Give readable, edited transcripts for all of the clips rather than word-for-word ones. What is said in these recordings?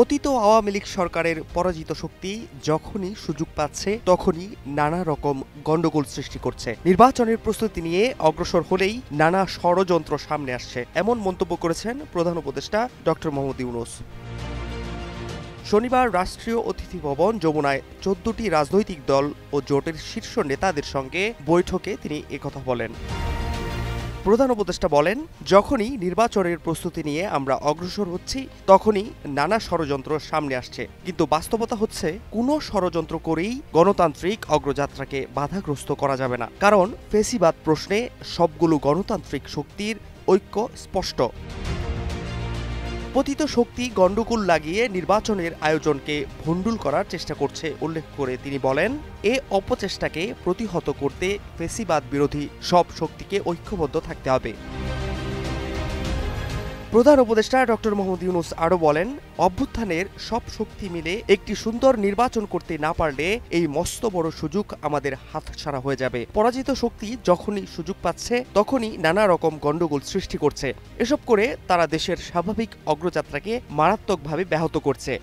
পতিত আওয়ামী লীগ সরকারের পরাজিত শক্তি যখনই সুযোগ পাচ্ছে তখনই নানা রকম গন্ডগোল সৃষ্টি করছে। নির্বাচনের প্রস্তুতি নিয়ে অগ্রসর হলেই নানা ষড়যন্ত্র সামনে আসছে, এমন মন্তব্য করেছেন প্রধান উপদেষ্টা ডক্টর মোহাম্মদ ইউনূস। শনিবার রাষ্ট্রীয় অতিথি ভবন যমুনায় 14টি রাজনৈতিক দল ও জোটের শীর্ষ নেতাদের সঙ্গে বৈঠকে তিনি একথা বলেন। প্রধান উপদেষ্টা বলেন, যখনই নির্বাচনের প্রস্তুতি নিয়ে আমরা অগ্রসর হচ্ছি তখনই নানা ষড়যন্ত্র সামনে আসছে, কিন্তু বাস্তবতা হচ্ছে কোনো ষড়যন্ত্র করেই গণতান্ত্রিক অগ্রযাত্রাকে বাধাগ্রস্ত করা যাবে না, কারণ ফেসিবাদ প্রশ্নে সবগুলো গণতান্ত্রিক শক্তির ঐক্য স্পষ্ট। পতিত শক্তি গণ্ডগোল লাগিয়ে নির্বাচনের আয়োজনকে ভণ্ডুল করার চেষ্টা করছে উল্লেখ করে তিনি বলেন, এ অপচেষ্টাকে প্রতিহত করতে ফেসিবাদ বিরোধী সব শক্তিকে ঐক্যবদ্ধ থাকতে হবে। প্রধান উপদেষ্টা ডক্টর মোহাম্মদ ইউনূস আরও বলেন, অভ্যুত্থানের সব শক্তি মিলে একটি সুন্দর নির্বাচন করতে না পারলে এই মস্ত বড় সুযোগ আমাদের হাতছাড়া হয়ে যাবে। পরাজিত শক্তি যখনই সুযোগ পাচ্ছে তখনই নানা রকম গণ্ডগোল সৃষ্টি করছে। এসব করে তারা দেশের স্বাভাবিক অগ্রযাত্রাকে মারাত্মকভাবে ব্যাহত করছে।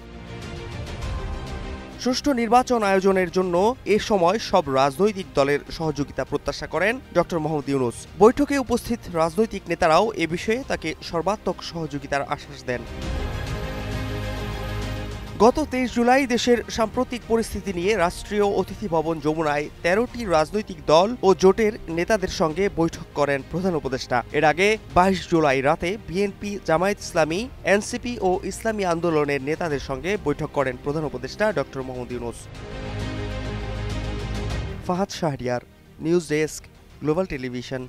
সুষ্ঠু নির্বাচন আয়োজনের জন্য এ সময় সব রাজনৈতিক দলের সহযোগিতা প্রত্যাশা করেন ডক্টর মোহাম্মদ ইউনূস। বৈঠকে উপস্থিত রাজনৈতিক নেতারাও এ বিষয়ে তাকে সর্বাত্মক সহযোগিতার আশ্বাস দেন। গত 23 জুলাই দেশের সাম্প্রতিক পরিস্থিতি নিয়ে রাষ্ট্রীয় অতিথি ভবন যমুনায় 13টি রাজনৈতিক দল ও জোটের নেতাদের সঙ্গে বৈঠক করেন প্রধান উপদেষ্টা। এর আগে 22 জুলাই রাতে বিএনপি, জামায়াত ইসলামী, এনসিপি ও ইসলামী আন্দোলনের নেতাদের সঙ্গে বৈঠক করেন প্রধান উপদেষ্টা doctor Mohammad Yunus. Fahad Shahriar, news desk, global television.